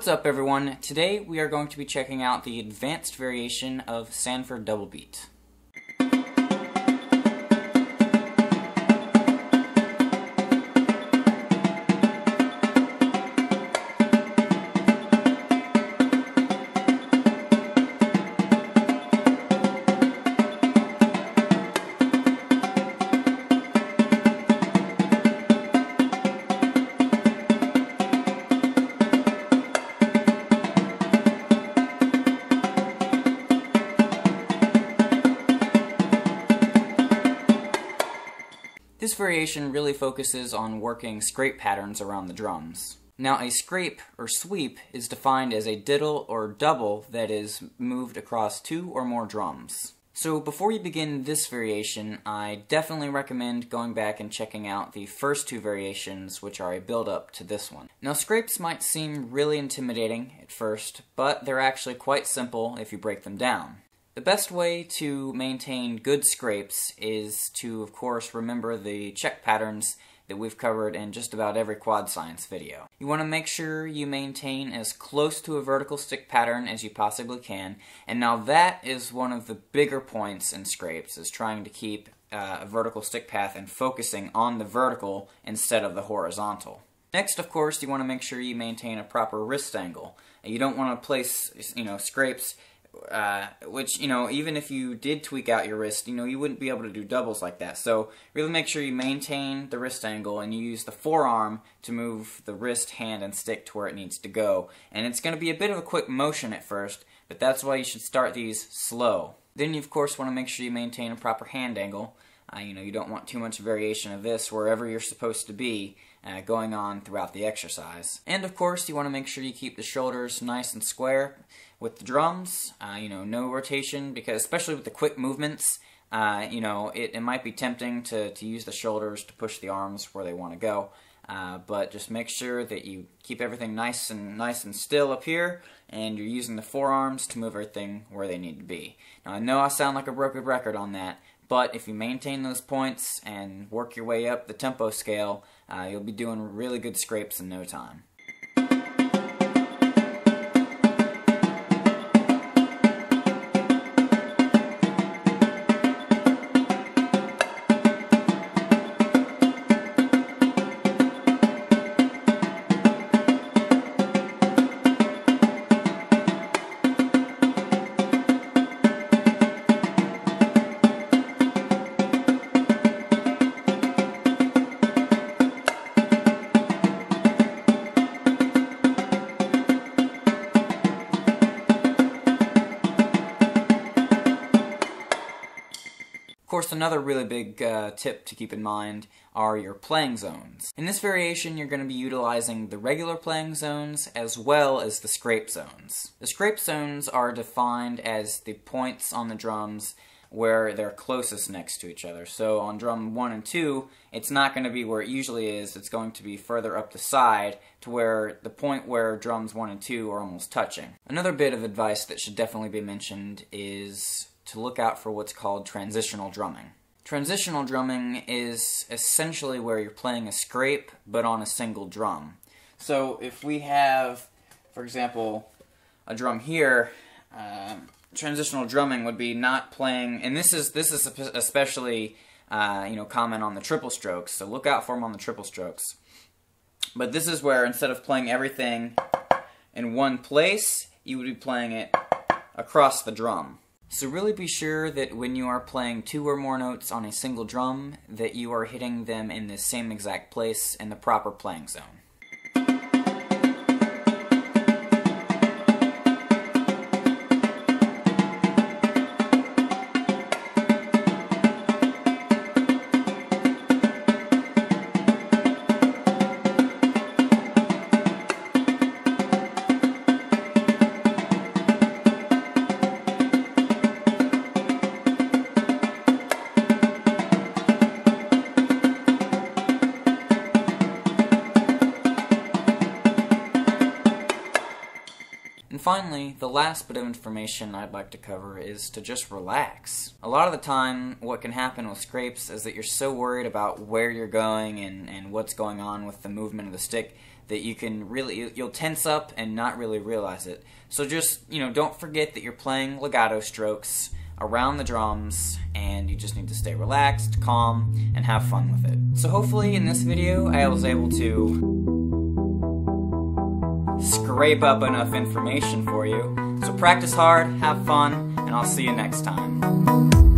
What's up everyone? Today we are going to be checking out the advanced variation of Sanford Double Beat. This variation really focuses on working scrape patterns around the drums. Now, a scrape or sweep is defined as a diddle or double that is moved across two or more drums. So before you begin this variation, I definitely recommend going back and checking out the first two variations, which are a build-up to this one. Now, scrapes might seem really intimidating at first, but they're actually quite simple if you break them down. The best way to maintain good scrapes is to, of course, remember the check patterns that we've covered in just about every quad science video. You want to make sure you maintain as close to a vertical stick pattern as you possibly can, and now that is one of the bigger points in scrapes, is trying to keep a vertical stick path and focusing on the vertical instead of the horizontal. Next, of course, you want to make sure you maintain a proper wrist angle. You don't want to place, scrapes which, even if you did tweak out your wrist, you wouldn't be able to do doubles like that. So really make sure you maintain the wrist angle and you use the forearm to move the wrist, hand, and stick to where it needs to go. And it's going to be a bit of a quick motion at first, but that's why you should start these slow. Then you, of course, want to make sure you maintain a proper hand angle. You don't want too much variation of this wherever you're supposed to be going on throughout the exercise. And of course, you want to make sure you keep the shoulders nice and square with the drums. No rotation, because especially with the quick movements, it might be tempting to use the shoulders to push the arms where they want to go. But just make sure that you keep everything nice and still up here, and you're using the forearms to move everything where they need to be. Now, I know I sound like a broken record on that, but if you maintain those points and work your way up the tempo scale, you'll be doing really good scrapes in no time. Of course, another really big tip to keep in mind are your playing zones. In this variation, you're going to be utilizing the regular playing zones as well as the scrape zones. The scrape zones are defined as the points on the drums where they're closest next to each other. So on drum 1 and 2, it's not going to be where it usually is, it's going to be further up the side to where the point where drums 1 and 2 are almost touching. Another bit of advice that should definitely be mentioned is to look out for what's called transitional drumming. Transitional drumming is essentially where you're playing a scrape but on a single drum. So if we have, for example, a drum here, transitional drumming would be not playing, and this is especially common on the triple strokes, so look out for them on the triple strokes. But this is where instead of playing everything in one place, you would be playing it across the drum. So really be sure that when you are playing two or more notes on a single drum, that you are hitting them in the same exact place in the proper playing zone. And finally, the last bit of information I'd like to cover is to just relax. A lot of the time, what can happen with scrapes is that you're so worried about where you're going and what's going on with the movement of the stick that you'll tense up and not really realize it. So just, don't forget that you're playing legato strokes around the drums, and you just need to stay relaxed, calm, and have fun with it. So hopefully in this video, I was able to scrape up enough information for you. So practice hard, have fun, and I'll see you next time.